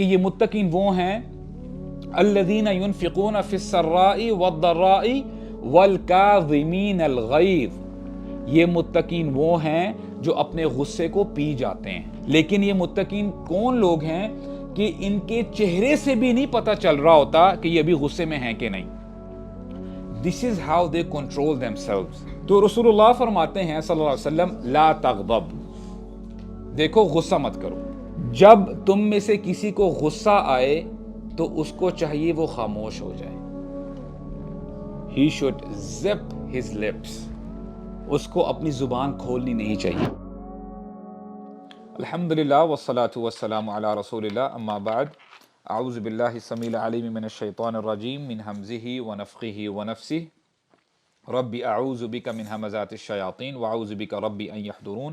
کہ یہ متقین وہ ہیں الذین ينفقون فی السراء والضراء والکاظمین الغیظ، یہ متقین وہ ہیں جو اپنے غصے کو پی جاتے ہیں. لیکن یہ متقین کون لوگ ہیں کہ ان کے چہرے سے بھی نہیں پتہ چل رہا ہوتا کہ یہ ابھی غصے میں ہیں کہ نہیں. This is how they control themselves. تو رسول اللہ فرماتے ہیں صلی اللہ علیہ وسلم لا تغضب، دیکھو غصہ مت کرو. جب تم میں سے کسی کو غصہ آئے تو اس کو چاہیے وہ خاموش ہو جائے. He should zip his lips. اس کو اپنی زبان کھولنی نہیں چاہیے. الحمدللہ والصلاة والسلام علی رسول اللہ، اما بعد. اعوذ باللہ السمیع العلیم من الشیطان الرجیم من حمزہ ونفخہ ونفثہ. رب اعوذ بک من ہمزات الشیاطین واعوذ بک رب ان یحضرون.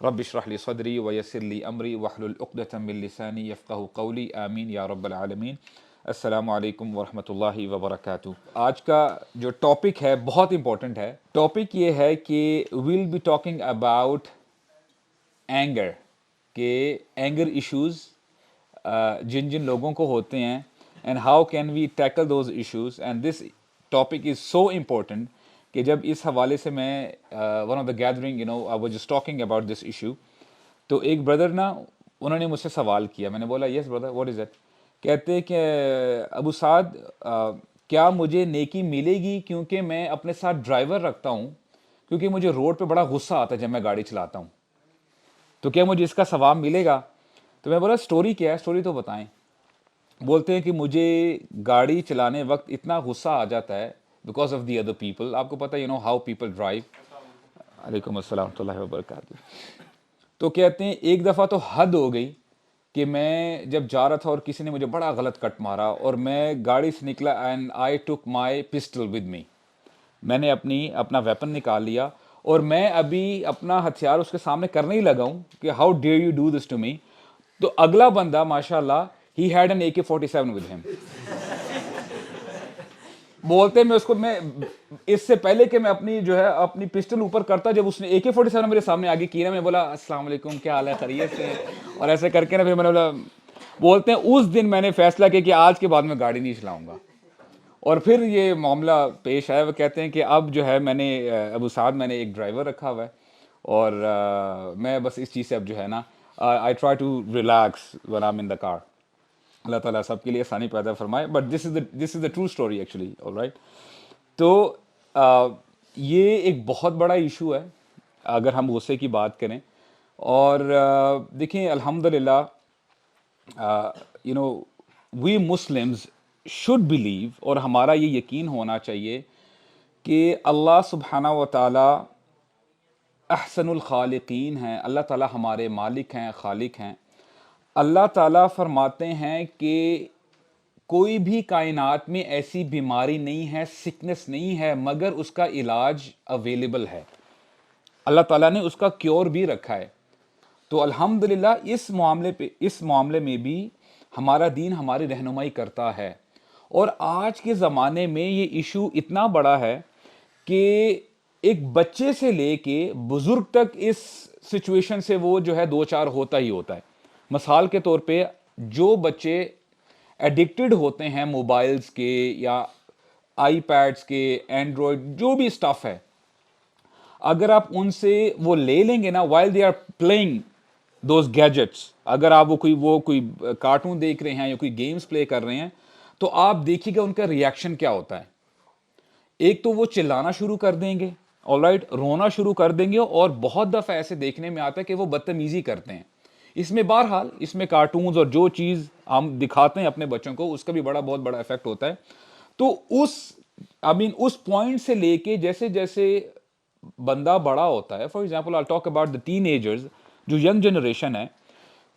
رب اشرح لی صدری ویسر لی امری واحلل عقدۃ من لسانی یفقہوا قولی. آمین یا رب العالمین. السلام علیکم ورحمۃ اللہ وبرکاتہ. آج کا جو ٹاپک ہے بہت امپورٹنٹ ہے. ٹاپک یہ ہے کہ we'll be talking about anger, کہ اینگر ایشوز جن جن لوگوں کو ہوتے ہیں and how can we tackle those issues. And this topic is so important کہ جب اس حوالے سے میں one of the gathering I was just talking about this issue, تو ایک بردر نا انہوں نے مجھ سے سوال کیا. میں نے بولا yes brother what is it. کہتے کہ ابو سعد کیا مجھے نیکی ملے گی کیونکہ میں اپنے ساتھ ڈرائیور رکھتا ہوں، کیونکہ مجھے روڈ پہ بڑا غصہ آتا ہے جب میں گاڑی چلاتا ہوں، تو کیا مجھے اس کا ثواب ملے گا؟ تو میں بولا اسٹوری کیا ہے، اسٹوری تو بتائیں. بولتے ہیں کہ مجھے گاڑی چلانے وقت اتنا غصہ آ جاتا ہے because of the other people. آپ کو پتہ ہے ہاؤ پیپل ڈرائیو. علیکم السلام ورحمۃ اللہ وبرکاتہ. تو کہتے ہیں ایک دفعہ تو حد ہو گئی کہ میں جب جا رہا تھا اور کسی نے مجھے بڑا غلط کٹ مارا اور میں گاڑی سے نکلا and I took my pistol with me. میں نے اپنا ویپن نکال لیا اور میں ابھی اپنا ہتھیار اس کے سامنے کرنے ہی لگا ہوں کہ how dare you do this to me. تو اگلا بندہ ماشاء اللہ ہی head an AK-47 with him. بولتے میں اس سے پہلے کہ میں اپنی پسٹل اوپر کرتا، جب اس نے AK-47 میرے سامنے آگے کی نا، میں بولا السلام علیکم کیا حال ہے، خیریت سے، اور ایسے کر کے نا پھر میں نے بولا. بولتے ہیں اس دن میں نے فیصلہ کیا کہ آج کے بعد میں گاڑی نہیں چلاؤں گا. اور پھر یہ معاملہ پیش آیا. وہ کہتے ہیں کہ اب جو ہے میں نے ابو سعد میں نے ایک ڈرائیور رکھا ہوا ہے اور میں بس اس چیز سے اب جو ہے نا I try to relax when I'm in the car. اللہ تعالیٰ سب کے لیے آسانی پیدا فرمائے. But this is the true story actually. Alright. تو یہ ایک بہت بڑا ایشو ہے اگر ہم غصے کی بات کریں. اور دیکھیں الحمدللہ وی مسلمز شوڈ بلیو، اور ہمارا یہ یقین ہونا چاہیے کہ اللہ سبحانہ و تعالیٰ احسن الخالقین ہیں. اللہ تعالیٰ ہمارے مالک ہیں، خالق ہیں. اللہ تعالیٰ فرماتے ہیں کہ کوئی بھی کائنات میں ایسی بیماری نہیں ہے، سکنس نہیں ہے مگر اس کا علاج اویلیبل ہے. اللہ تعالیٰ نے اس کا کیور بھی رکھا ہے. تو الحمدللہ اس معاملے میں بھی ہمارا دین ہماری رہنمائی کرتا ہے. اور آج کے زمانے میں یہ ایشو اتنا بڑا ہے کہ ایک بچے سے لے کے بزرگ تک اس سچویشن سے وہ جو ہے دو چار ہوتا ہی ہوتا ہے. مثال کے طور پہ جو بچے ایڈکٹڈ ہوتے ہیں موبائلز کے یا آئی پیڈز کے، اینڈرائڈ جو بھی اسٹف ہے، اگر آپ ان سے وہ لے لیں گے نا while they are playing those gadgets, اگر آپ وہ کوئی کارٹون دیکھ رہے ہیں یا کوئی گیمز پلے کر رہے ہیں، تو آپ دیکھیے گا ان کا ریئیکشن کیا ہوتا ہے. ایک تو وہ چلانا شروع کر دیں گے، آلرائٹ، رونا شروع کر دیں گے، اور بہت دفعہ ایسے دیکھنے میں آتا ہے کہ وہ بدتمیزی کرتے ہیں. اس میں بہرحال اس میں کارٹونز اور جو چیز ہم دکھاتے ہیں اپنے بچوں کو اس کا بھی بہت بڑا افیکٹ ہوتا ہے. تو اس پوائنٹ سے لے کے جیسے جیسے بندہ بڑا ہوتا ہے، for example I talk about the ten agers, جو ینگ جنریشن ہے،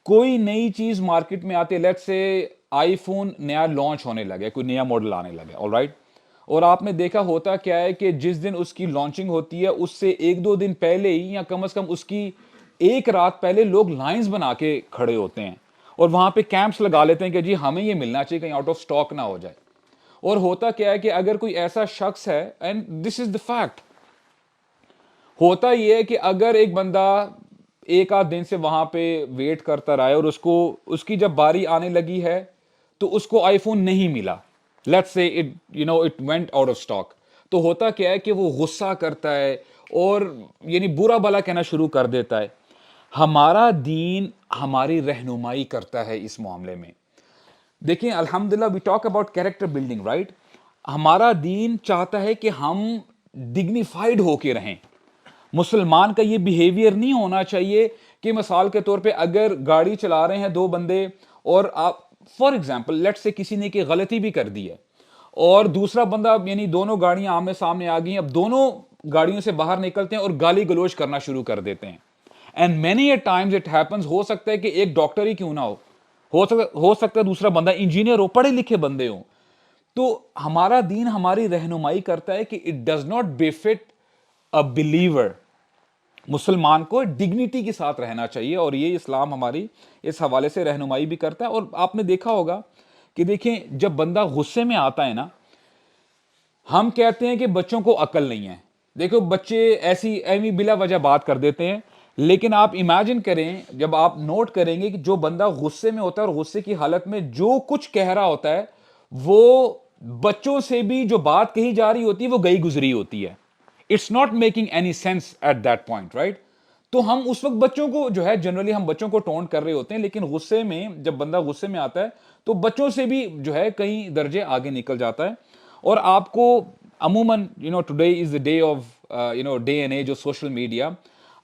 کوئی نئی چیز مارکیٹ میں آتے، لیٹس سے آئی فون نیا لانچ ہونے لگے، کوئی نیا ماڈل آنے لگے، آلرائٹ. اور آپ نے دیکھا ہوتا کیا ہے کہ جس دن اس کی لانچنگ ہوتی ہے اس سے ایک دو دن پہلے ہی یا کم از کم اس کی ایک رات پہلے لوگ لائنز بنا کے کھڑے ہوتے ہیں اور وہاں پہ کیمپس لگا لیتے ہیں کہ جی ہمیں یہ ملنا چاہیے، کہیں آؤٹ آف سٹاک نہ ہو جائے. اور ہوتا کیا ہے کہ اگر کوئی ایسا شخص ہے، and this is the fact, ہوتا یہ ہے کہ اگر ایک بندہ ایک آدھ دن سے وہاں پہ ویٹ کرتا رہا ہے اور اس کی جب باری آنے لگی ہے تو اس کو آئی فون نہیں ملا, let's say it went out of stock, تو ہوتا کیا ہے کہ وہ غصہ کرتا ہے اور یعنی برا بھلا کہنا شروع کر دیتا ہے. ہمارا دین ہماری رہنمائی کرتا ہے اس معاملے میں. دیکھیں الحمدللہ we talk about character building, right. ہمارا دین چاہتا ہے کہ ہم ڈگنیفائڈ ہو کے رہیں. مسلمان کا یہ بیہیویئر نہیں ہونا چاہیے کہ مثال کے طور پہ اگر گاڑی چلا رہے ہیں دو بندے اور آپ فار ایگزامپل لیٹ سے کسی نے کہ غلطی بھی کر دی ہے اور دوسرا بندہ یعنی دونوں گاڑیاں آمنے سامنے آ گئی ہیں, اب دونوں گاڑیوں سے باہر نکلتے ہیں اور گالی گلوچ کرنا شروع کر دیتے ہیں. And many a times it happens, ہو سکتا ہے کہ ایک ڈاکٹر ہی کیوں نہ ہو سکتا ہے دوسرا بندہ انجینئر ہو, پڑھے لکھے بندے ہوں. تو ہمارا دین ہماری رہنمائی کرتا ہے کہ اٹ ڈز ناٹ بefit a believer, مسلمان کو ڈگنیٹی کے ساتھ رہنا چاہیے, اور یہ اسلام ہماری اس حوالے سے رہنمائی بھی کرتا ہے. اور آپ نے دیکھا ہوگا کہ دیکھیں جب بندہ غصے میں آتا ہے نا, ہم کہتے ہیں کہ بچوں کو عقل نہیں ہے. دیکھو بچے ایوی بلا وجہ بات کر دیتے ہیں, لیکن آپ امیجن کریں, جب آپ نوٹ کریں گے کہ جو بندہ غصے میں ہوتا ہے اور غصے کی حالت میں جو کچھ کہہ رہا ہوتا ہے وہ بچوں سے بھی جو بات کہی جا رہی ہوتی ہے وہ گئی گزری ہوتی ہے. It's not making any sense at that point, right. تو ہم اس وقت بچوں کو جو ہے جنرلی ہم بچوں کو ٹونٹ کر رہے ہوتے ہیں, لیکن غصے میں جب بندہ غصے میں آتا ہے تو بچوں سے بھی جو ہے کئی درجے آگے نکل جاتا ہے. اور آپ کو عموماً today is the day of day and age of social media,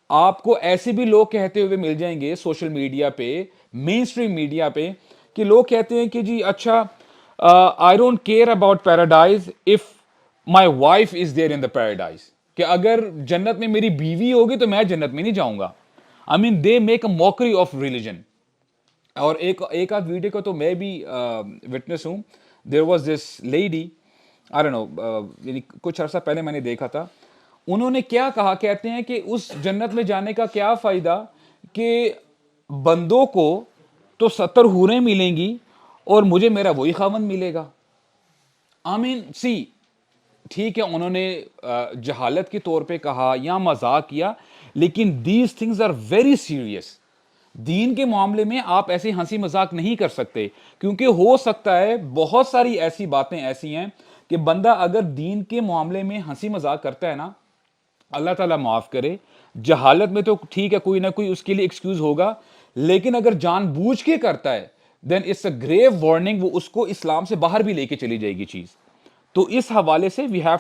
آپ کو ایسے بھی لوگ کہتے ہوئے مل جائیں گے سوشل میڈیا پہ, مین اسٹریم میڈیا پہ, کہ لوگ کہتے ہیں کہ جی اچھا I don't care about paradise if my wife is there in the paradise, کہ اگر جنت میں میری بیوی ہوگی تو میں جنت میں نہیں جاؤں گا. I mean they make a mockery of religion. اور ایک آدھ ویڈیو کو تو میں بھی وٹنس ہوں. There was this lady, I don't know, یعنی کچھ عرصہ پہلے میں نے دیکھا تھا, انہوں نے کیا کہا, کہتے ہیں کہ اس جنت میں جانے کا کیا فائدہ کہ بندوں کو تو 70 حوریں ملیں گی اور مجھے میرا وہی خاوند ملے گا. آمین سی, ٹھیک ہے انہوں نے جہالت کے طور پہ کہا یا مذاق کیا, لیکن these things are very serious. دین کے معاملے میں آپ ایسے ہنسی مذاق نہیں کر سکتے, کیونکہ ہو سکتا ہے بہت ساری ایسی باتیں ایسی ہیں کہ بندہ اگر دین کے معاملے میں ہنسی مذاق کرتا ہے نا, اللہ تعالیٰ معاف کرے, جہالت میں تو ٹھیک ہے کوئی نہ کوئی اس کے لیے ایکسکیوز ہوگا, لیکن اگر جان بوجھ کے کرتا ہے دین اٹس اے گریو وارننگ, وہ اس کو اسلام سے باہر بھی لے کے چلی جائے گی چیز. تو اس حوالے سے we have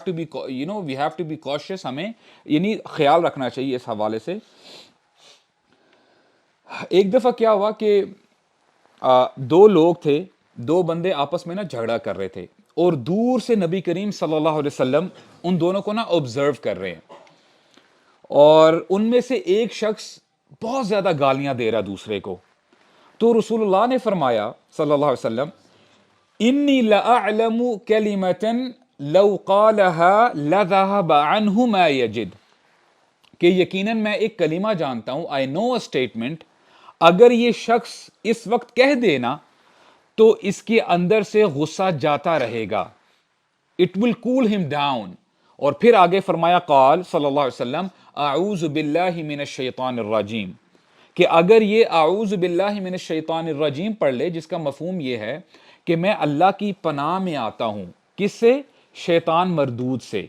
to be cautious, ہمیں یعنی خیال رکھنا چاہیے اس حوالے سے. ایک دفعہ کیا ہوا کہ دو لوگ تھے, دو بندے آپس میں نا جھگڑا کر رہے تھے, اور دور سے نبی کریم صلی اللہ علیہ وسلم ان دونوں کو نا آبزرو کر رہے ہیں, اور ان میں سے ایک شخص بہت زیادہ گالیاں دے رہا دوسرے کو. تو رسول اللہ نے فرمایا صلی اللہ علیہ وسلم, انی لأعلم کلمۃ لو قالها لذهب عنه ما یجد, کہ یقیناً میں ایک کلمہ جانتا ہوں, I know a statement, اگر یہ شخص اس وقت کہہ دینا تو اس کے اندر سے غصہ جاتا رہے گا, it will cool him down. اور پھر آگے فرمایا قال صلی اللہ علیہ وسلم, اعوذ باللہ من الشیطان الرجیم, کہ اگر یہ اعوذ باللہ من الشیطان الرجیم پڑھ لے, جس کا مفہوم یہ ہے کہ میں اللہ کی پناہ میں آتا ہوں, کس سے؟ شیطان مردود سے.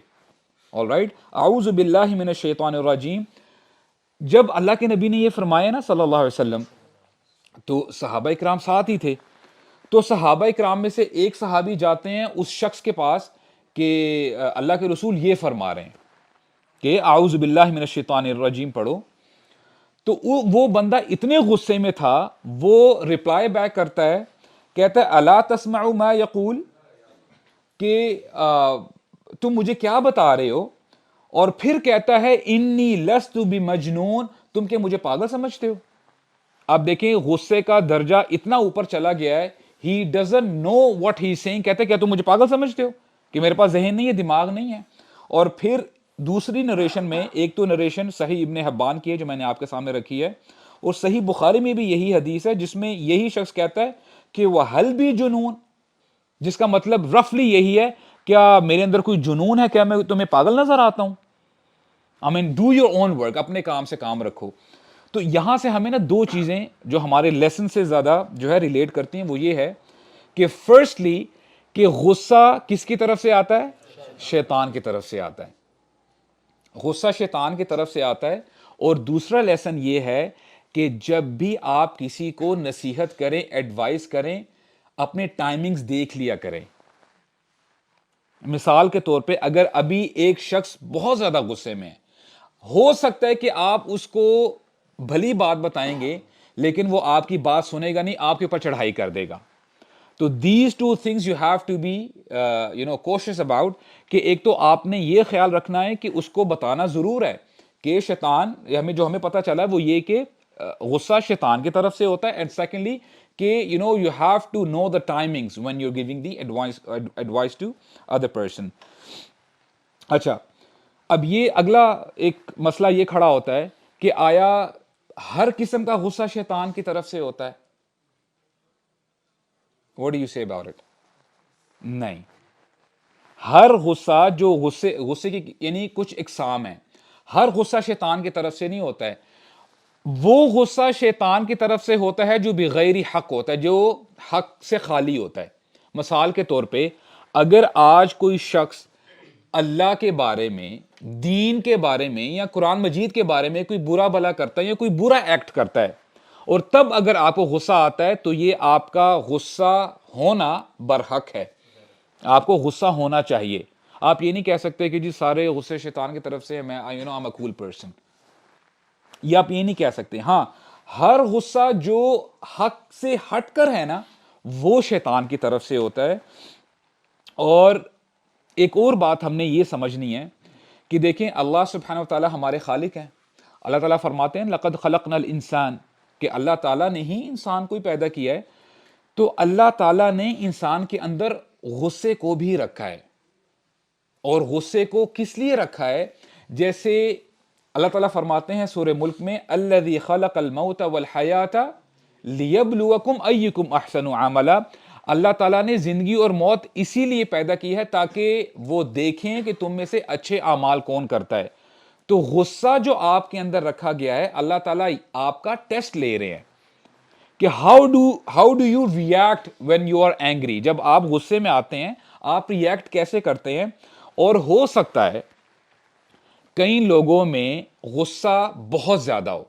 آل رائٹ, اعوذ باللہ من الشیطان الرجیم. جب اللہ کے نبی نے یہ فرمایا نا صلی اللہ علیہ وسلم, تو صحابہ اکرام ساتھ ہی تھے. تو صحابہ اکرام میں سے ایک صحابی جاتے ہیں اس شخص کے پاس کہ اللہ کے رسول یہ فرما رہے ہیں کہ اعوذ باللہ من الشیطان الرجیم پڑھو. تو وہ بندہ اتنے غصے میں تھا, وہ ریپلائی بیک کرتا ہے, کہتا ہے الا تسمع ما یقول, کہ تم مجھے کیا بتا رہے ہو, اور پھر کہتا ہے انی لست بمجنون, تم کہ مجھے پاگل سمجھتے ہو. اب دیکھیں غصے کا درجہ اتنا اوپر چلا گیا ہے, he doesn't know what he saying, کہتے ہیں کیا تم مجھے پاگل سمجھتے ہو کہ میرے پاس ذہن نہیں ہے, دماغ نہیں ہے. اور پھر دوسری نریشن میں, ایک تو نریشن صحیح ابن حبان کی ہے جو میں نے آپ کے سامنے رکھی ہے, اور صحیح بخاری میں بھی یہی حدیث ہے جس میں یہی شخص کہتا ہے کہ وہ حل بھی جنون, جس کا مطلب رفلی یہی ہے, کیا میرے اندر کوئی جنون ہے, کیا میں تمہیں پاگل نظر آتا ہوں. I mean, do your own work, اپنے کام سے کام رکھو. تو یہاں سے ہمیں نا دو چیزیں جو ہمارے لیسن سے زیادہ جو ہے ریلیٹ کرتی ہیں، وہ یہ ہے کہ فرسٹلی کہ غصہ کس کی طرف سے آتا ہے؟ شیطان کی طرف سے آتا ہے. غصہ شیطان کی طرف سے آتا ہے. اور دوسرا لیسن یہ ہے کہ جب بھی آپ کسی کو نصیحت کریں، ایڈوائز کریں، اپنے ٹائمنگز دیکھ لیا کریں. مثال کے طور پہ اگر ابھی ایک شخص بہت زیادہ غصے میں ہے، ہو سکتا ہے کہ آپ اس کو بھلی بات بتائیں گے لیکن وہ آپ کی بات سنے گا نہیں، آپ کے اوپر چڑھائی کر دے گا. تو these two things you have to be cautious about, کہ ایک تو آپ نے یہ خیال رکھنا ہے کہ اس کو بتانا ضرور ہے کہ شیطان، ہمیں پتہ چلا ہے وہ یہ کہ غصہ شیطان کی طرف سے ہوتا ہے. اینڈ سیکنڈلی کہ you have to know the timings when you giving the advice to other person. اچھا، اب یہ اگلا ایک مسئلہ یہ کھڑا ہوتا ہے کہ آیا ہر قسم کا غصہ شیطان کی طرف سے ہوتا ہے؟ What do you say about it? نہیں. ہر غصہ جو غصے کی یعنی کچھ اقسام ہیں، ہر غصہ شیطان کی طرف سے نہیں ہوتا ہے. وہ غصہ شیطان کی طرف سے ہوتا ہے جو بغیر حق ہوتا ہے، جو حق سے خالی ہوتا ہے. مثال کے طور پہ اگر آج کوئی شخص اللہ کے بارے میں، دین کے بارے میں یا قرآن مجید کے بارے میں کوئی برا بلا کرتا ہے یا کوئی برا ایکٹ کرتا ہے، اور تب اگر آپ کو غصہ آتا ہے تو یہ آپ کا غصہ ہونا برحق ہے. آپ کو غصہ ہونا چاہیے. آپ یہ نہیں کہہ سکتے کہ جی سارے غصے شیطان کی طرف سے میں I'm a cool person. یہ آپ یہ نہیں کہہ سکتے. ہاں، ہر غصہ جو حق سے ہٹ کر ہے نا، وہ شیطان کی طرف سے ہوتا ہے. اور ایک اور بات ہم نے یہ سمجھنی ہے کہ دیکھیں اللہ سبحانہ و تعالی ہمارے خالق ہیں. اللہ تعالیٰ فرماتے ہیں لقد خلقنا الانسان، کہ اللہ تعالیٰ نے ہی انسان کو پیدا کیا ہے. تو اللہ تعالیٰ نے انسان کے اندر غصے کو بھی رکھا ہے. اور غصے کو کس لیے رکھا ہے؟ جیسے اللہ تعالیٰ فرماتے ہیں سورہ ملک میں الذی خلق الموت والحیات لیبلوکم ایکم احسن عملا. اللہ تعالیٰ نے زندگی اور موت اسی لیے پیدا کی ہے تاکہ وہ دیکھیں کہ تم میں سے اچھے اعمال کون کرتا ہے. تو غصہ جو آپ کے اندر رکھا گیا ہے، اللہ تعالیٰ آپ کا ٹیسٹ لے رہے ہیں کہ how do you react when you are angry. جب آپ غصے میں آتے ہیں آپ ریئیکٹ کیسے کرتے ہیں. اور ہو سکتا ہے کئی لوگوں میں غصہ بہت زیادہ ہو،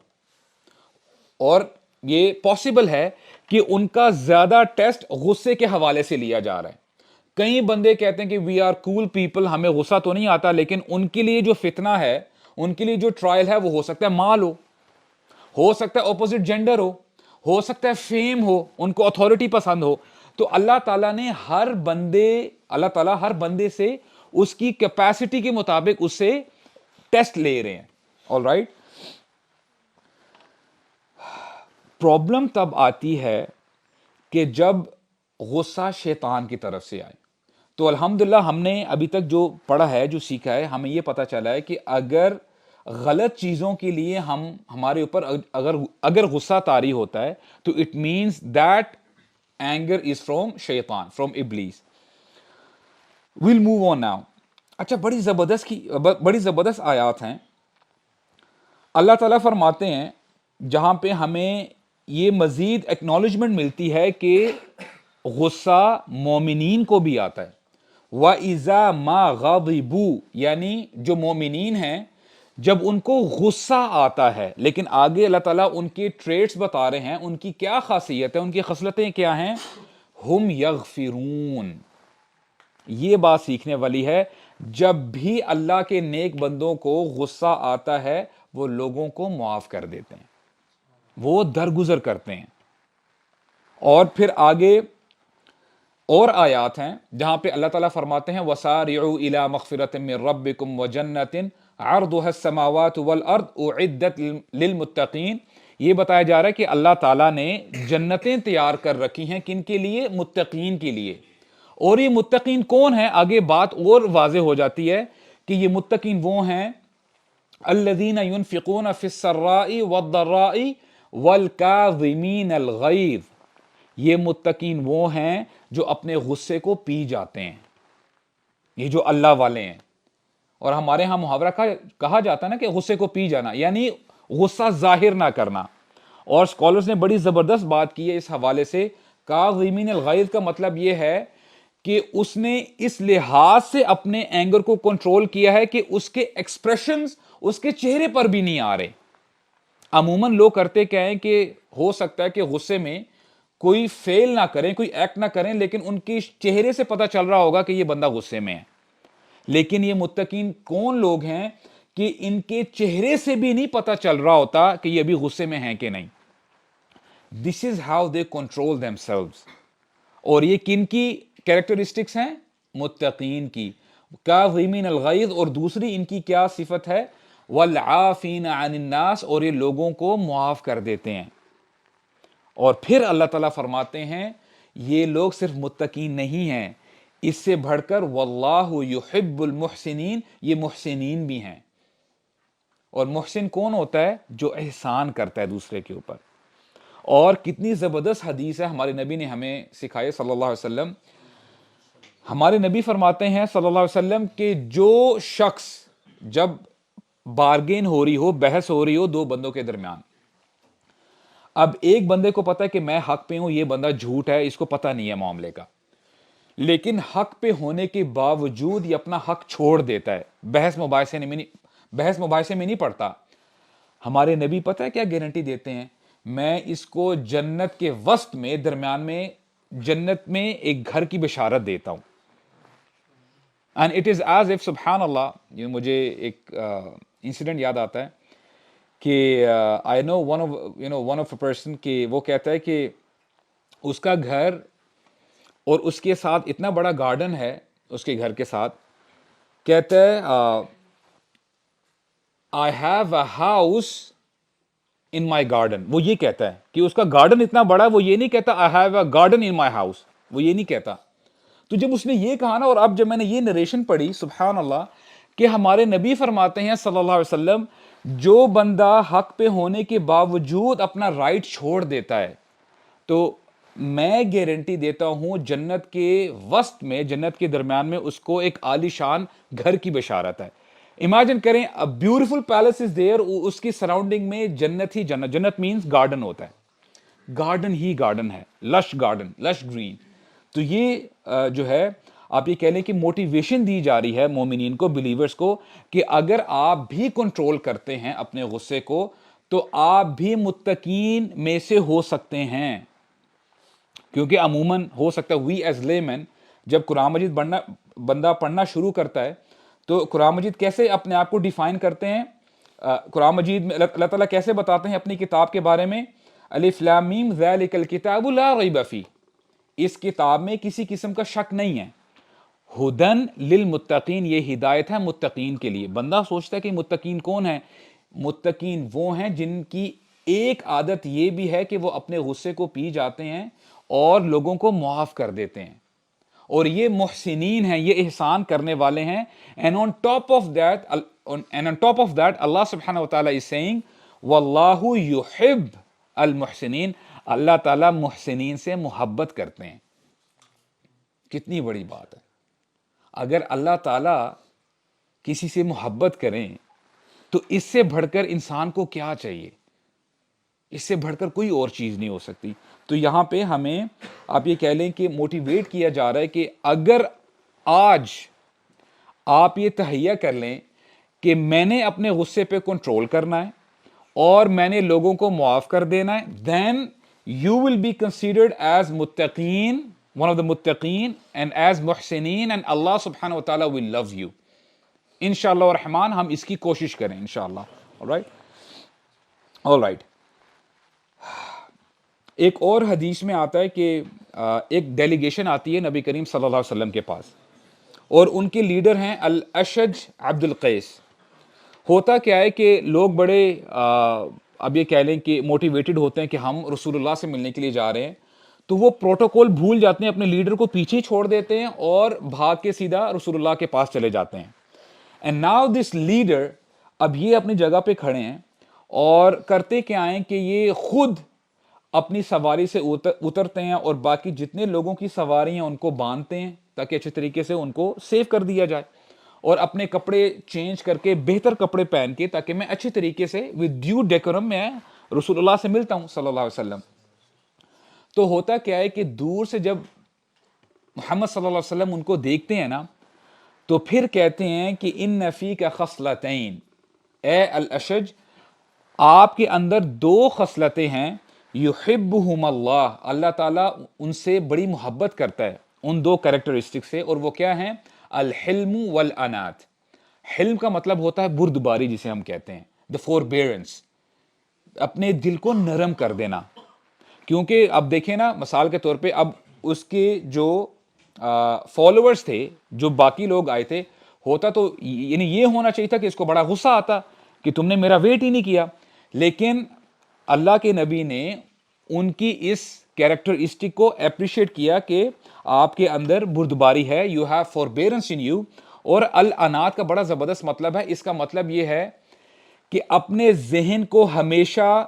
اور یہ پاسبل ہے کہ ان کا زیادہ ٹیسٹ غصے کے حوالے سے لیا جا رہا ہے. کئی بندے کہتے ہیں کہ وی آر کول پیپل، ہمیں غصہ تو نہیں آتا، لیکن ان کے لیے جو فتنہ ہے، ان کے لیے جو ٹرائل ہے، وہ ہو سکتا ہے مال ہو سکتا ہے اپوزٹ جینڈر ہو سکتا ہے فیم ہو، ان کو اتھارٹی پسند ہو. تو اللہ تعالیٰ نے ہر بندے سے اس کی کیپیسٹی کے مطابق اس سے ٹیسٹ لے رہے ہیں. All right. پرابلم تب آتی ہے کہ جب غصہ شیطان کی طرف سے آئے. تو الحمدللہ ہم نے ابھی تک جو پڑھا ہے، جو سیکھا ہے، ہمیں یہ پتا چلا ہے کہ اگر غلط چیزوں کے لیے ہمارے اوپر اگر غصہ طاری ہوتا ہے تو it means that anger is from شیطان، فرام ابلیس. We'll move on now. اچھا، بڑی زبردست آیات ہیں. اللہ تعالیٰ فرماتے ہیں جہاں پہ ہمیں یہ مزید ایکنالجمنٹ ملتی ہے کہ غصہ مومنین کو بھی آتا ہے. وَإِذَا مَا غَضِبُوا، یعنی جو مومنین ہیں جب ان کو غصہ آتا ہے. لیکن آگے اللہ تعالیٰ ان کے ٹریٹس بتا رہے ہیں، ان کی کیا خاصیت ہے، ان کی خصلتیں کیا ہیں. ہم یغفرون. یہ بات سیکھنے والی ہے. جب بھی اللہ کے نیک بندوں کو غصہ آتا ہے وہ لوگوں کو معاف کر دیتے ہیں، وہ درگزر کرتے ہیں. اور پھر آگے اور آیات ہیں جہاں پہ اللہ تعالیٰ فرماتے ہیں وَسَارِعُوا إِلَى مَغْفِرَةٍ مِّن رَبِّكُمْ وَجَنَّةٍ عَرْضُهَا السَّمَاوَاتُ وَالْأَرْضُ أُعِدَّتْ لِلْمُتَّقِينَ. یہ بتایا جا رہا ہے کہ اللہ تعالیٰ نے جنتیں تیار کر رکھی ہیں کن کے لیے؟ متقین کے لیے. اور یہ متقین کون ہیں؟ آگے بات اور واضح ہو جاتی ہے کہ یہ متقین وہ ہیں الذین ينفقون فی السراء والضراء والکاظمین الغیظ. یہ متقین وہ ہیں جو اپنے غصے کو پی جاتے ہیں. یہ جو اللہ والے ہیں. اور ہمارے ہاں محاورہ کہا جاتا ہے نا کہ غصے کو پی جانا، یعنی غصہ ظاہر نہ کرنا. اور اسکالرز نے بڑی زبردست بات کی ہے اس حوالے سے. کاظمین الغیظ کا مطلب یہ ہے کہ اس نے اس لحاظ سے اپنے اینگر کو کنٹرول کیا ہے کہ اس کے ایکسپریشنز اس کے چہرے پر بھی نہیں آ رہے. عموماً لوگ کرتے کیا ہیں کہ ہو سکتا ہے کہ غصے میں کوئی فیل نہ کریں, کوئی ایکٹ نہ کریں, لیکن ان کے چہرے سے پتہ چل رہا ہوگا کہ یہ بندہ غصے میں ہے. لیکن یہ متقین کون لوگ ہیں کہ ان کے چہرے سے بھی نہیں پتہ چل رہا ہوتا کہ یہ ابھی غصے میں ہیں کہ نہیں. This is how they control themselves. اور یہ کن کی کیریکٹرسٹکس ہیں؟ متقین کی. کاظمین الغیظ, اور دوسری ان کی کیا صفت ہے؟ والعافین عن الناس, اور یہ لوگوں کو معاف کر دیتے ہیں. اور پھر اللہ تعالیٰ فرماتے ہیں یہ لوگ صرف متقین نہیں ہیں, اس سے بڑھ کر واللہ یحب المحسنین, یہ محسنین بھی ہیں. اور محسن کون ہوتا ہے؟ جو احسان کرتا ہے دوسرے کے اوپر. اور کتنی زبردست حدیث ہے ہمارے نبی نے ہمیں سکھائے صلی اللہ علیہ وسلم. ہمارے نبی فرماتے ہیں صلی اللہ علیہ وسلم کہ جو شخص جب بارگین ہو رہی ہو, بحث ہو رہی ہو دو بندوں کے درمیان, اب ایک بندے کو پتا ہے کہ میں حق پہ ہوں, یہ بندہ جھوٹ ہے, اس کو پتہ نہیں ہے معاملے کا, لیکن حق پہ ہونے کے باوجود یہ اپنا حق چھوڑ دیتا ہے, بحث مباحثے میں نہیں پڑتا. ہمارے نبی پتہ ہے کیا گارنٹی دیتے ہیں؟ میں اس کو جنت کے وسط میں, درمیان میں, جنت میں ایک گھر کی بشارت دیتا ہوں. And it is as if, سبحان اللہ, یہ مجھے ایک انسیڈنٹ یاد آتا ہے کہ آئی نو ون آف اے پرسن, کہ وہ کہتا ہے کہ اس کا گھر اور اس کے ساتھ اتنا بڑا گارڈن ہے اس کے گھر کے ساتھ, کہتا ہے I have a house in my garden. وہ یہ کہتا ہے کہ اس کا گارڈن اتنا بڑا ہے, وہ یہ نہیں کہتا I have a garden in my house, وہ یہ نہیں کہتا. تو جب اس نے یہ کہا نا, اور اب جب میں نے یہ نریشن پڑھی, سبحان اللہ, کہ ہمارے نبی فرماتے ہیں صلی اللہ علیہ وسلم جو بندہ حق پہ ہونے کے باوجود اپنا رائٹ چھوڑ دیتا ہے, تو میں گارنٹی دیتا ہوں جنت کے وسط میں, جنت کے درمیان میں اس کو ایک عالی شان گھر کی بشارت ہے. امیجن کریں, a beautiful palace is there, اس کی سراؤنڈنگ میں جنت ہی جنت. جنت مینز گارڈن ہوتا ہے, گارڈن ہی گارڈن ہے, لش گارڈن, لش گرین. تو یہ جو ہے آپ یہ کہہ لیں کہ موٹیویشن دی جا رہی ہے مومنین کو, بلیورز کو, کہ اگر آپ بھی کنٹرول کرتے ہیں اپنے غصے کو تو آپ بھی متقین میں سے ہو سکتے ہیں. کیونکہ عموماً ہو سکتا ہے وی ایز لیمن جب قرآن مجید بندہ پڑھنا شروع کرتا ہے تو قرآن مجید کیسے اپنے آپ کو ڈیفائن کرتے ہیں؟ قرآن مجید میں اللہ تعالیٰ کیسے بتاتے ہیں اپنی کتاب کے بارے میں؟ الف لام میم ذالک الکتاب لا ریب فیہ, اس کتاب میں کسی قسم کا شک نہیں ہے. ہدن للمتقین, یہ ہدایت ہے متقین کے لیے. بندہ سوچتا ہے کہ متقین کون ہیں؟ متقین وہ ہیں جن کی ایک عادت یہ بھی ہے کہ وہ اپنے غصے کو پی جاتے ہیں اور لوگوں کو معاف کر دیتے ہیں, اور یہ محسنین ہیں, یہ احسان کرنے والے ہیں. and on top of that اللہ سبحانہ و تعالیٰ is saying واللہ یحب المحسنین, اللہ تعالیٰ محسنین سے محبت کرتے ہیں. کتنی بڑی بات ہے. اگر اللہ تعالیٰ کسی سے محبت کریں تو اس سے بڑھ کر انسان کو کیا چاہیے؟ اس سے بڑھ کر کوئی اور چیز نہیں ہو سکتی. تو یہاں پہ ہمیں آپ یہ کہہ لیں کہ موٹیویٹ کیا جا رہا ہے کہ اگر آج آپ یہ تہیہ کر لیں کہ میں نے اپنے غصے پہ کنٹرول کرنا ہے اور میں نے لوگوں کو معاف کر دینا ہے, then you will be considered as متقین, one of the متقین, and as محسنین, and Allah subhanahu wa ta'ala will love you. انشاءاللہ الرحمن ہم اس کی کوشش کریں انشاءاللہ. all right. ایک اور حدیث میں آتا ہے کہ ایک ڈیلیگیشن آتی ہے نبی کریم صلی اللہ علیہ وسلم کے پاس, اور ان کے لیڈر ہیں الاشج عبد القیس. ہوتا کیا ہے کہ لوگ بڑے اب یہ کہہ لیں کہ موٹیویٹڈ ہوتے ہیں کہ ہم رسول اللہ سے ملنے کے لیے جا رہے ہیں, تو وہ پروٹوکول بھول جاتے ہیں, اپنے لیڈر کو پیچھے چھوڑ دیتے ہیں اور بھاگ کے سیدھا رسول اللہ کے پاس چلے جاتے ہیں. اینڈ ناؤ دس لیڈر, اب یہ اپنی جگہ پہ کھڑے ہیں اور کرتے کیا ہیں کہ یہ خود اپنی سواری سے اترتے ہیں اور باقی جتنے لوگوں کی سواری ہیں ان کو باندھتے ہیں تاکہ اچھے طریقے سے ان کو سیو کر دیا جائے. اور اپنے کپڑے چینج کر کے بہتر کپڑے پہن کے تاکہ میں اچھے طریقے سے ود ڈیو ڈیکورم میں رسول اللہ سے ملتا ہوں صلی اللہ علیہ وسلم. تو ہوتا کیا ہے کہ دور سے جب محمد صلی اللہ علیہ وسلم ان کو دیکھتے ہیں نا تو پھر کہتے ہیں کہ ان فیک خصلتین، اے الاشج آپ کے اندر دو خصلتیں ہیں، یحبہم اللہ، اللہ تعالیٰ ان سے بڑی محبت کرتا ہے ان دو کریکٹرسٹک سے، اور وہ کیا ہیں؟ الحلم والانات. حلم کا مطلب ہوتا ہے بردباری جسے ہم کہتے ہیں، the forbearance، اپنے دل کو نرم کر دینا. کیونکہ اب دیکھیں نا مثال کے طور پہ اب اس کے جو فالوورز تھے، جو باقی لوگ آئے تھے، ہوتا تو یعنی یہ ہونا چاہیے تھا کہ اس کو بڑا غصہ آتا کہ تم نے میرا ویٹ ہی نہیں کیا. لیکن اللہ کے نبی نے ان کی اس کیریکٹرسٹک کو اپریشیٹ کیا کہ آپ کے اندر بردباری ہے، یو ہیو فوربیئرنس ان یو. اور الانات کا بڑا زبردست مطلب ہے، اس کا مطلب یہ ہے کہ اپنے ذہن کو ہمیشہ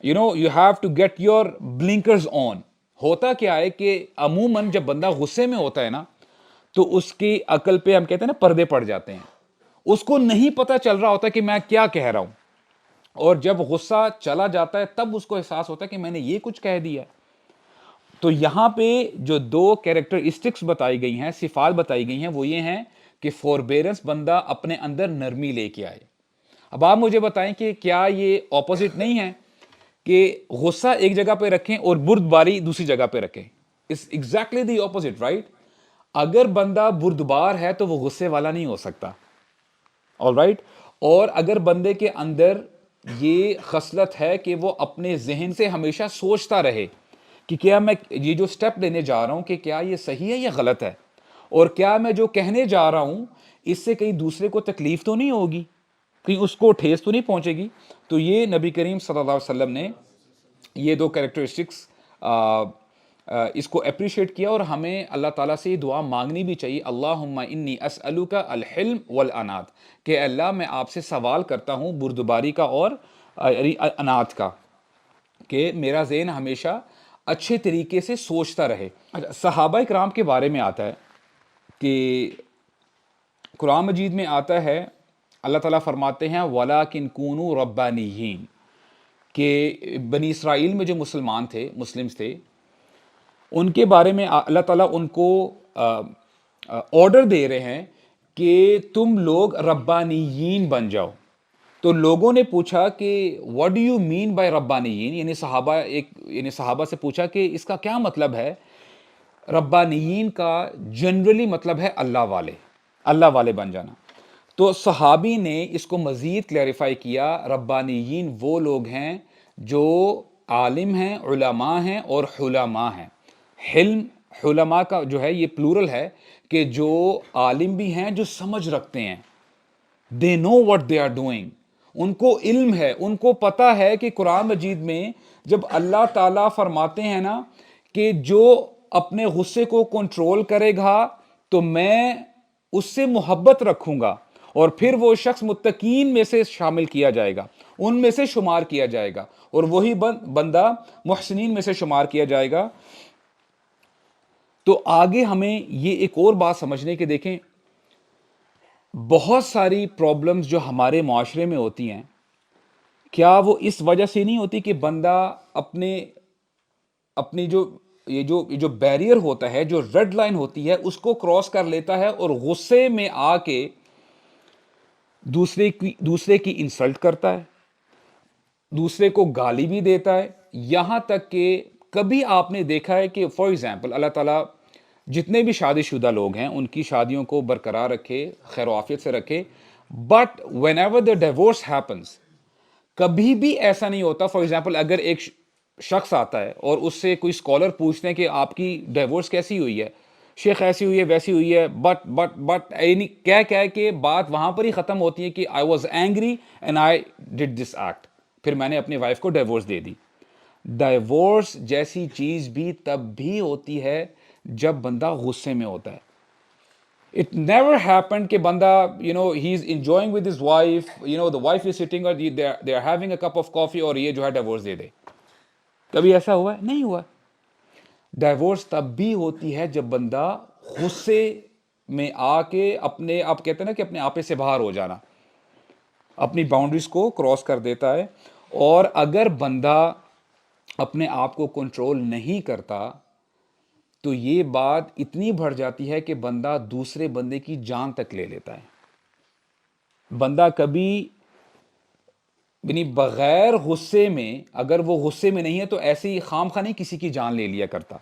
you have to get your blinkers on. ہوتا کیا ہے کہ عموماً جب بندہ غصے میں ہوتا ہے نا تو اس کی عقل پہ ہم کہتے ہیں نا پردے پڑ جاتے ہیں، اس کو نہیں پتا چل رہا ہوتا کہ میں کیا کہہ رہا ہوں، اور جب غصہ چلا جاتا ہے تب اس کو احساس ہوتا ہے کہ میں نے یہ کچھ کہہ دیا. تو یہاں پہ جو دو کیریکٹرسٹکس بتائی گئی ہیں، صفات بتائی گئی ہیں، وہ یہ ہیں کہ فوربیرنس، بندہ اپنے اندر نرمی لے کے آئے. اب آپ مجھے بتائیں کہ کیا یہ اپوزٹ نہیں ہے کہ غصہ ایک جگہ پہ رکھیں اور بردباری دوسری جگہ پہ رکھیں؟ It's exactly the opposite, right? اگر بندہ بردبار ہے تو وہ غصے والا نہیں ہو سکتا. alright؟ اور اگر بندے کے اندر یہ خصلت ہے کہ وہ اپنے ذہن سے ہمیشہ سوچتا رہے کہ کیا میں یہ جو سٹیپ لینے جا رہا ہوں کہ کیا یہ صحیح ہے یا غلط ہے، اور کیا میں جو کہنے جا رہا ہوں اس سے کہیں دوسرے کو تکلیف تو نہیں ہوگی، کہیں اس کو ٹھیس تو نہیں پہنچے گی. تو یہ نبی کریم صلی اللہ علیہ وسلم نے یہ دو کریکٹرسٹکس اس کو اپریشیٹ کیا، اور ہمیں اللہ تعالیٰ سے یہ دعا مانگنی بھی چاہیے، اللہم انی اسألک الحلم والانات، کہ اللہ میں آپ سے سوال کرتا ہوں بردباری کا اور انات کا، کہ میرا ذہن ہمیشہ اچھے طریقے سے سوچتا رہے. صحابہ کرام کے بارے میں آتا ہے کہ قرآن مجید میں آتا ہے، اللہ تعالیٰ فرماتے ہیں وَلَٰكِن كُونُوا رَبَّانِيِّينَ، کہ بنی اسرائیل میں جو مسلمان تھے، مسلمز تھے، ان کے بارے میں اللہ تعالیٰ ان کو آرڈر دے رہے ہیں کہ تم لوگ ربانیین بن جاؤ. تو لوگوں نے پوچھا کہ what do you mean by ربانیین، یعنی صحابہ سے پوچھا کہ اس کا کیا مطلب ہے. ربانیین کا جنرلی مطلب ہے اللہ والے بن جانا. تو صحابی نے اس کو مزید کلیریفائی کیا، ربانیین وہ لوگ ہیں جو عالم ہیں، علماء ہیں اور حلماء ہیں. حلماء کا جو ہے یہ پلورل ہے کہ جو عالم بھی ہیں، جو سمجھ رکھتے ہیں، they know what they are doing، ان کو علم ہے، ان کو پتا ہے کہ قرآن مجید میں جب اللہ تعالیٰ فرماتے ہیں نا کہ جو اپنے غصے کو کنٹرول کرے گا تو میں اس سے محبت رکھوں گا، اور پھر وہ شخص متقین میں سے شامل کیا جائے گا، ان میں سے شمار کیا جائے گا، اور وہی بندہ محسنین میں سے شمار کیا جائے گا. تو آگے ہمیں یہ ایک اور بات سمجھنے کے، دیکھیں بہت ساری پرابلمز جو ہمارے معاشرے میں ہوتی ہیں، کیا وہ اس وجہ سے نہیں ہوتی کہ بندہ اپنی جو بیریئر ہوتا ہے، جو ریڈ لائن ہوتی ہے، اس کو کراس کر لیتا ہے اور غصے میں آ کے دوسرے کی انسلٹ کرتا ہے، دوسرے کو گالی بھی دیتا ہے. یہاں تک کہ کبھی آپ نے دیکھا ہے کہ فار ایگزامپل اللہ تعالیٰ جتنے بھی شادی شدہ لوگ ہیں ان کی شادیوں کو برقرار رکھے، خیر و عافیت سے رکھے، but whenever the divorce happens, کبھی بھی ایسا نہیں ہوتا. فار ایگزامپل اگر ایک شخص آتا ہے اور اس سے کوئی اسکالر پوچھتے ہیں کہ آپ کی ڈیورس کیسی ہوئی ہے، شیخ ایسی ہوئی ہے ویسی ہوئی ہے، بٹ یعنی کہہ کے بات وہاں پر ہی ختم ہوتی ہے کہ I was angry and I did this act, پھر میں نے اپنی وائف کو ڈیورس دے دی. ڈیورس جیسی چیز بھی تب بھی ہوتی ہے جب بندہ غصے میں ہوتا ہے. It never happened کہ بندہ he is enjoying with his wife, the wife is sitting or they are having a cup of coffee اور یہ جو ہے ڈیورس دے دے. کبھی ایسا ہوا ہے؟ نہیں ہوا. ڈیورس تب بھی ہوتی ہے جب بندہ غصے میں آ کے اپنے آپ کہتے ہیں نا کہ اپنے آپے سے باہر ہو جانا، اپنی باؤنڈریز کو کراس کر دیتا ہے. اور اگر بندہ اپنے آپ کو کنٹرول نہیں کرتا تو یہ بات اتنی بڑھ جاتی ہے کہ بندہ دوسرے بندے کی جان تک لے لیتا ہے. بندہ کبھی یعنی بغیر غصے میں، اگر وہ غصے میں نہیں ہے تو ایسے ہی خام خواہ نہیں کسی کی جان لے لیا کرتا.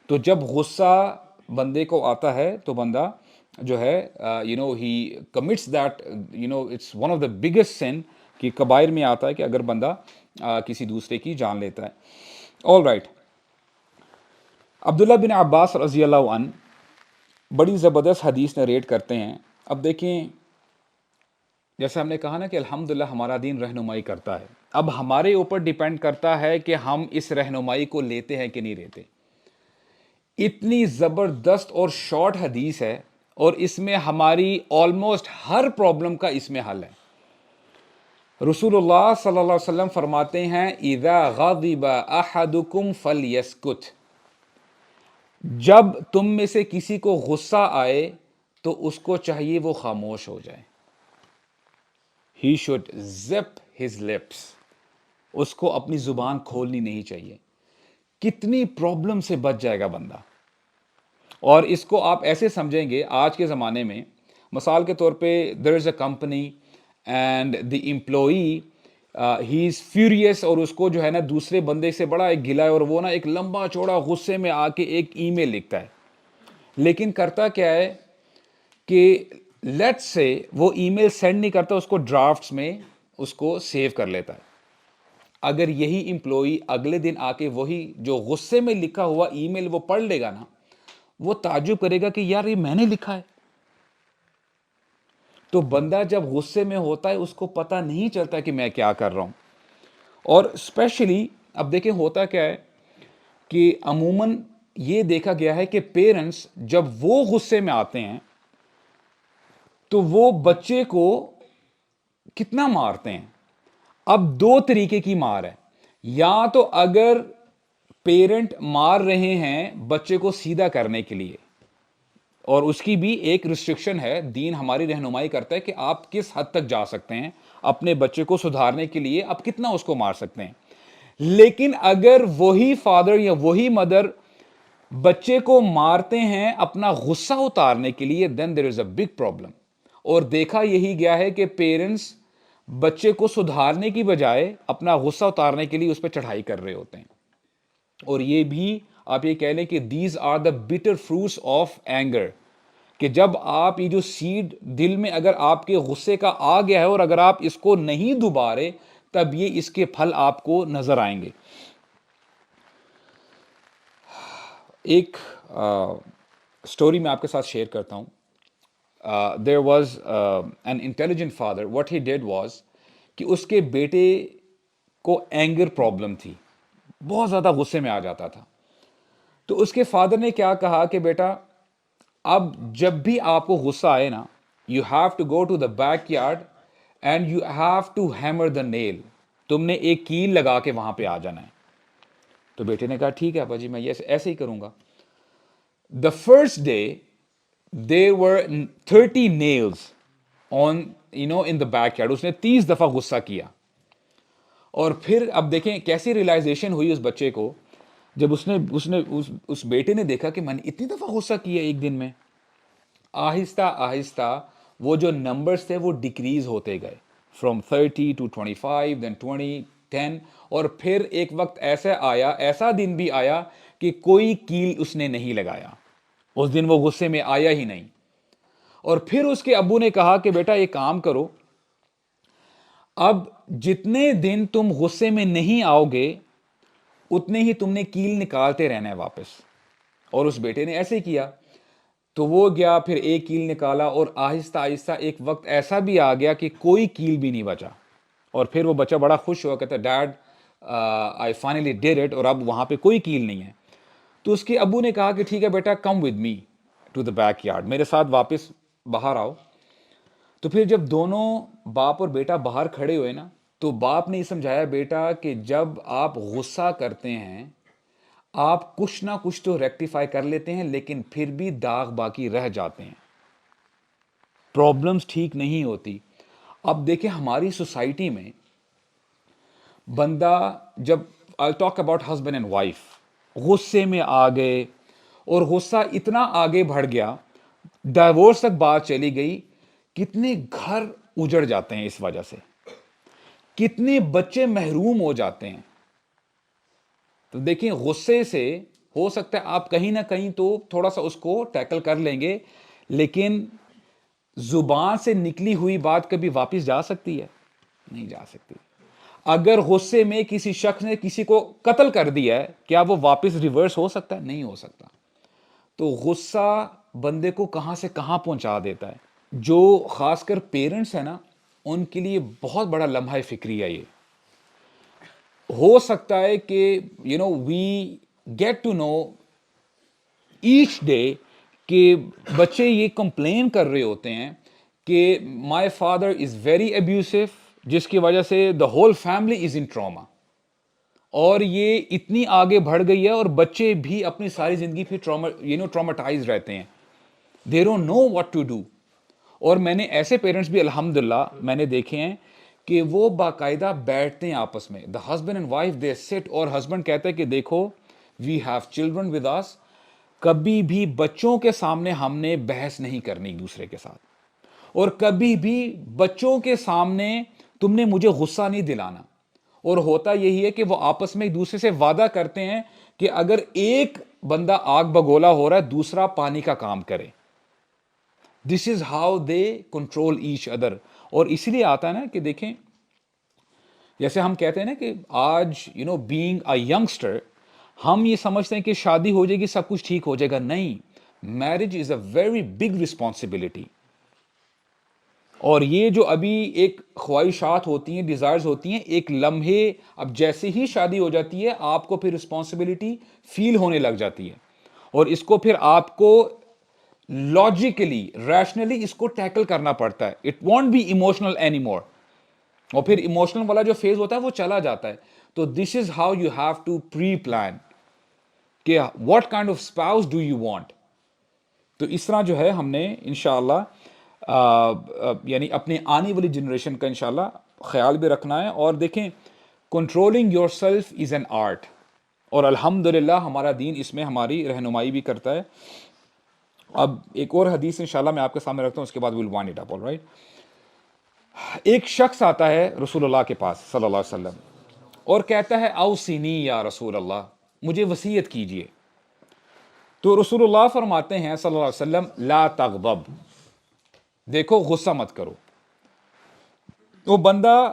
تو جب غصہ بندے کو آتا ہے تو بندہ جو ہے ہی commits that it's one of the biggest sin, کہ کبائر میں آتا ہے کہ اگر بندہ کسی دوسرے کی جان لیتا ہے. All right. عبداللہ بن عباس رضی اللہ عنہ بڑی زبردست حدیث نریٹ کرتے ہیں. اب دیکھیں، جیسے ہم نے کہا نا کہ الحمدللہ ہمارا دین رہنمائی کرتا ہے، اب ہمارے اوپر ڈیپینڈ کرتا ہے کہ ہم اس رہنمائی کو لیتے ہیں کہ نہیں لیتے. اتنی زبردست اور شارٹ حدیث ہے اور اس میں ہماری آلموسٹ ہر پرابلم کا اس میں حل ہے. رسول اللہ صلی اللہ علیہ وسلم فرماتے ہیں اذا غضب احدکم فلیسکت، جب تم میں سے کسی کو غصہ آئے تو اس کو چاہیے وہ خاموش ہو جائے. He should zip his lips. اس کو اپنی زبان کھولنی نہیں چاہیے. کتنی پرابلم سے بچ جائے گا بندہ. اور اس کو آپ ایسے سمجھیں گے آج کے زمانے میں، مثال کے طور پہ there is a company and the employee he is furious، اور اس کو جو ہے نا دوسرے بندے سے بڑا ایک گلا ہے، اور وہ نا ایک لمبا چوڑا غصے میں آ کے ایک ای میل لکھتا ہے. لیکن کرتا کیا ہے کہ لیٹ سے وہ ای میل سینڈ نہیں کرتا، اس کو ڈرافٹس میں اس کو سیو کر لیتا ہے. اگر یہی امپلائی اگلے دن آ کے وہی جو غصے میں لکھا ہوا ای میل وہ پڑھ لے گا نا، وہ تعجب کرے گا کہ یار یہ میں نے لکھا ہے. تو بندہ جب غصے میں ہوتا ہے اس کو پتہ نہیں چلتا کہ میں کیا کر رہا ہوں. اور اسپیشلی اب دیکھیں ہوتا کیا ہے کہ عموماً یہ دیکھا گیا ہے کہ پیرنٹس جب وہ غصے میں آتے ہیں تو وہ بچے کو کتنا مارتے ہیں. اب دو طریقے کی مار ہے. یا تو اگر پیرنٹ مار رہے ہیں بچے کو سیدھا کرنے کے لیے، اور اس کی بھی ایک ریسٹرکشن ہے، دین ہماری رہنمائی کرتا ہے کہ آپ کس حد تک جا سکتے ہیں اپنے بچے کو سدھارنے کے لیے، آپ کتنا اس کو مار سکتے ہیں. لیکن اگر وہی فادر یا وہی مدر بچے کو مارتے ہیں اپنا غصہ اتارنے کے لیے، then there is a big problem. اور دیکھا یہی گیا ہے کہ پیرنٹس بچے کو سدھارنے کی بجائے اپنا غصہ اتارنے کے لیے اس پہ چڑھائی کر رہے ہوتے ہیں. اور یہ بھی آپ یہ کہہ لیں کہ these are the bitter fruits of anger، کہ جب آپ یہ جو سیڈ دل میں اگر آپ کے غصے کا آ گیا ہے اور اگر آپ اس کو نہیں دوبارے، تب یہ اس کے پھل آپ کو نظر آئیں گے. ایک سٹوری میں آپ کے ساتھ شیئر کرتا ہوں. there was an intelligent father. what he did was کہ اس کے بیٹے کو اینگر پرابلم تھی، بہت زیادہ غصے میں آ جاتا تھا. تو اس کے فادر نے کیا کہا کہ بیٹا اب جب بھی آپ کو غصہ آئے نا، you have to go to the backyard and you have to hammer the nail. تم نے ایک کیل لگا کے وہاں پہ آ جانا ہے. تو بیٹے نے کہا ٹھیک ہے ابا جی، میں ایسے ہی کروں گا. The first day there were 30 nails on in the backyard. اس نے 30 دفعہ غصہ کیا. اور پھر اب دیکھیں کیسی ریلائزیشن ہوئی اس بچے کو جب اس بیٹے نے دیکھا کہ میں نے اتنی دفعہ غصہ کیا ایک دن میں. آہستہ آہستہ وہ جو نمبرز تھے وہ ڈیکریز ہوتے گئے، from 30 to 25 then 20 10. اور پھر ایک وقت ایسا دن بھی آیا کہ کوئی کیل اس نے نہیں لگایا. اس دن وہ غصے میں آیا ہی نہیں. اور پھر اس کے ابو نے کہا کہ بیٹا یہ کام کرو، اب جتنے دن تم غصے میں نہیں آؤ گے اتنے ہی تم نے کیل نکالتے رہنا ہے واپس. اور اس بیٹے نے ایسے کیا. تو وہ گیا پھر ایک کیل نکالا، اور آہستہ آہستہ ایک وقت ایسا بھی آ گیا کہ کوئی کیل بھی نہیں بچا. اور پھر وہ بچہ بڑا خوش ہوا، کہتا dad I finally did it, اور اب وہاں پہ کوئی کیل نہیں ہے. تو اس کے ابو نے کہا کہ ٹھیک ہے بیٹا come with me to the backyard, میرے ساتھ واپس باہر آؤ. تو پھر جب دونوں باپ اور بیٹا باہر کھڑے ہوئے نا، تو باپ نے یہ سمجھایا بیٹا کہ جب آپ غصہ کرتے ہیں آپ کچھ نہ کچھ تو ریکٹیفائی کر لیتے ہیں، لیکن پھر بھی داغ باقی رہ جاتے ہیں. پرابلمس ٹھیک نہیں ہوتی. اب دیکھیں ہماری سوسائٹی میں بندہ جب I'll talk about husband and wife غصے میں آ گئے اور غصہ اتنا آگے بڑھ گیا, ڈائیورس تک بات چلی گئی, کتنے گھر اجڑ جاتے ہیں اس وجہ سے, کتنے بچے محروم ہو جاتے ہیں. تو دیکھیں غصے سے ہو سکتا ہے آپ کہیں نہ کہیں تو تھوڑا سا اس کو ٹیکل کر لیں گے, لیکن زبان سے نکلی ہوئی بات کبھی واپس جا سکتی ہے؟ نہیں جا سکتی. اگر غصے میں کسی شخص نے کسی کو قتل کر دیا ہے, کیا وہ واپس ریورس ہو سکتا ہے؟ نہیں ہو سکتا. تو غصہ بندے کو کہاں سے کہاں پہنچا دیتا ہے. جو خاص کر پیرنٹس ہیں نا, ان کے لیے بہت بڑا لمحہ فکری ہے یہ. ہو سکتا ہے کہ we get to know each day کہ بچے یہ کمپلین کر رہے ہوتے ہیں کہ مائی فادر از ویری ابیوسو, جس کی وجہ سے the whole family is in trauma, اور یہ اتنی آگے بڑھ گئی ہے اور بچے بھی اپنی ساری زندگی پھر ٹراماٹائز رہتے ہیں. They don't know what to do. اور میں نے ایسے پیرنٹس بھی الحمدللہ میں نے دیکھے ہیں کہ وہ باقاعدہ بیٹھتے ہیں آپس میں, the husband and wife they sit, اور ہسبینڈ کہتا ہے کہ دیکھو we have children with us, کبھی بھی بچوں کے سامنے ہم نے بحث نہیں کرنی ایک دوسرے کے ساتھ, اور کبھی بھی بچوں کے سامنے تم نے مجھے غصہ نہیں دلانا. اور ہوتا یہی ہے کہ وہ آپس میں ایک دوسرے سے وعدہ کرتے ہیں کہ اگر ایک بندہ آگ بگولا ہو رہا ہے دوسرا پانی کا کام کرے. This is how they control each other. اور اسی لیے آتا ہے نا کہ دیکھیں جیسے ہم کہتے ہیں نا کہ آج بینگ اے ینگسٹر ہم یہ سمجھتے ہیں کہ شادی ہو جائے گی سب کچھ ٹھیک ہو جائے گا. نہیں, marriage is a very big responsibility. اور یہ جو ابھی ایک خواہشات ہوتی ہیں, ڈیزائرز ہوتی ہیں, ایک لمحے اب جیسے ہی شادی ہو جاتی ہے آپ کو پھر رسپانسبلٹی فیل ہونے لگ جاتی ہے, اور اس کو پھر آپ کو لاجیکلی ریشنلی اس کو ٹیکل کرنا پڑتا ہے. It won't be emotional any more, اور پھر ایموشنل والا جو فیز ہوتا ہے وہ چلا جاتا ہے. تو this is how you have to pre plan کہ what kind of spouse do you want. تو اس طرح جو ہے ہم نے انشاءاللہ یعنی اپنے آنے والی جنریشن کا انشاءاللہ خیال بھی رکھنا ہے. اور دیکھیں controlling your self is an art, اور الحمدللہ ہمارا دین اس میں ہماری رہنمائی بھی کرتا ہے. اب ایک اور حدیث انشاءاللہ میں آپ کے سامنے رکھتا ہوں, اس کے بعد we'll wind it up, all right. ایک شخص آتا ہے رسول اللہ کے پاس صلی اللہ علیہ وسلم اور کہتا ہے اوصینی یا رسول اللہ, مجھے وصیت کیجئے. تو رسول اللہ فرماتے ہیں صلی اللہ علیہ وسلم لا تغضب, دیکھو غصہ مت کرو. وہ بندہ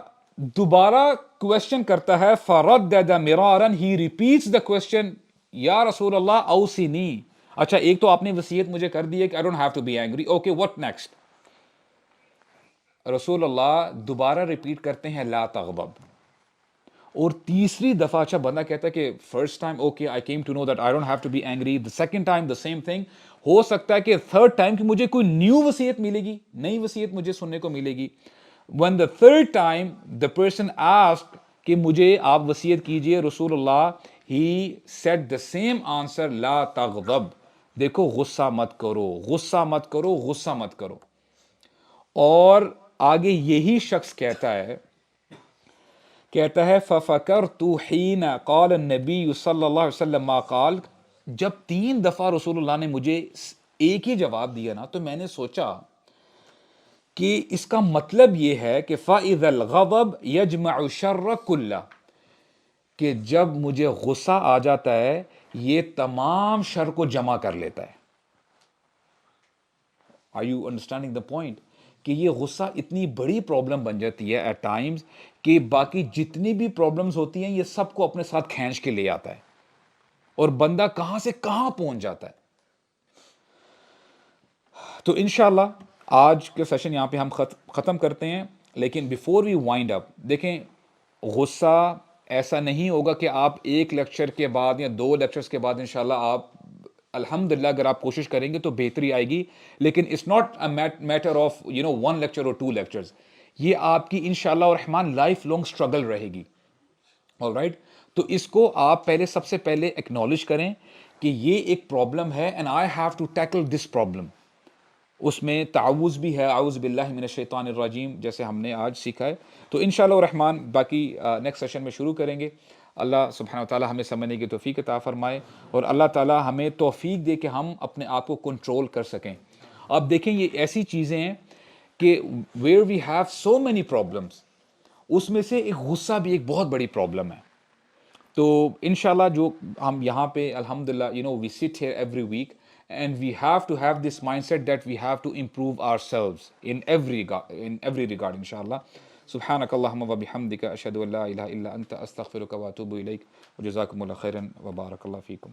دوبارہ کوشچن کرتا ہے, فردد مرارا, ہی ریپیٹس دا کوشچن یا رسول اللہ اوصینی. اچھا ایک تو آپ نے وصیت مجھے کر دی ہے کہ I don't have to be angry, okay what next. رسول اللہ دوبارہ ریپیٹ کرتے ہیں لا تغضب, اور تیسری دفعہ اچھا بندہ کہتا ہے کہ first time okay I came to know that I don't have to be angry, the second time the same thing, ہو سکتا ہے کہ تھرڈ ٹائم کہ مجھے کوئی نیو وصیت ملے گی, نئی وصیت مجھے سننے کو ملے گی. when the third time the person asked کہ مجھے آپ وصیت کیجئے, رسول اللہ he said the same answer لا تغضب, دیکھو غصہ مت کرو, غصہ مت کرو, غصہ مت کرو. اور آگے یہی شخص کہتا ہے فَفَكَرْتُ حِينَ قَالَ النَّبِيُّ صلی اللہ علیہ وسلم ما قال, جب 3 دفعہ رسول اللہ نے مجھے ایک ہی جواب دیا نا تو میں نے سوچا کہ اس کا مطلب یہ ہے کہ فَإِذَا الْغَضَبْ يَجْمَعُ الشَّرَّ كُلَّهُ, کہ جب مجھے غصہ آ جاتا ہے یہ تمام شر کو جمع کر لیتا ہے. Are you understanding the point? کہ یہ غصہ اتنی بڑی پرابلم بن جاتی ہے ایٹ ٹائمز کہ باقی جتنی بھی پرابلمز ہوتی ہیں یہ سب کو اپنے ساتھ کھینچ کے لے آتا ہے, اور بندہ کہاں سے کہاں پہنچ جاتا ہے. تو انشاءاللہ آج کے سیشن یہاں پہ ہم ختم کرتے ہیں, لیکن بیفور وی وائنڈ اپ دیکھیں غصہ ایسا نہیں ہوگا کہ آپ ایک لیکچر کے بعد یا 2 لیکچرز کے بعد انشاءاللہ آپ الحمدللہ اگر آپ کوشش کریں گے تو بہتری آئے گی, لیکن it's not matter of 1 lecture اور 2 لیکچرز, یہ آپ کی انشاءاللہ الرحمن لائف لانگ اسٹرگل رہے گی. آل رائٹ, تو اس کو آپ پہلے سب سے پہلے ایکنالج کریں کہ یہ ایک پرابلم ہے and I have to tackle this problem. اس میں تعوذ بھی ہے، اعوذ باللہ من الشیطان الرجیم، جیسے ہم نے آج سیکھا ہے. تو انشاءاللہ الرحمن باقی نیکسٹ سیشن میں شروع کریں گے. اللہ سبحانہ وتعالی ہمیں سمجھنے کی توفیق عطا فرمائے، اور اللہ تعالی ہمیں توفیق دے کہ ہم اپنے آپ کو کنٹرول کر سکیں. آپ دیکھیں یہ ایسی چیزیں ہیں کہ where we have so many problems, اس میں سے ایک غصہ بھی ایک بہت بڑی پرابلم ہے. تو انشاءاللہ جو ہم یہاں پہ الحمدللہ we sit here every week and we have to have this mindset that we have to improve ourselves in every regard انشاءاللہ. سبحانک اللہم و بحمدک، اشہد ان لا الہ الا انت، استغفرک و اتوب الیک، وجزاکم اللہ خیرا وبارک اللہ فیکم.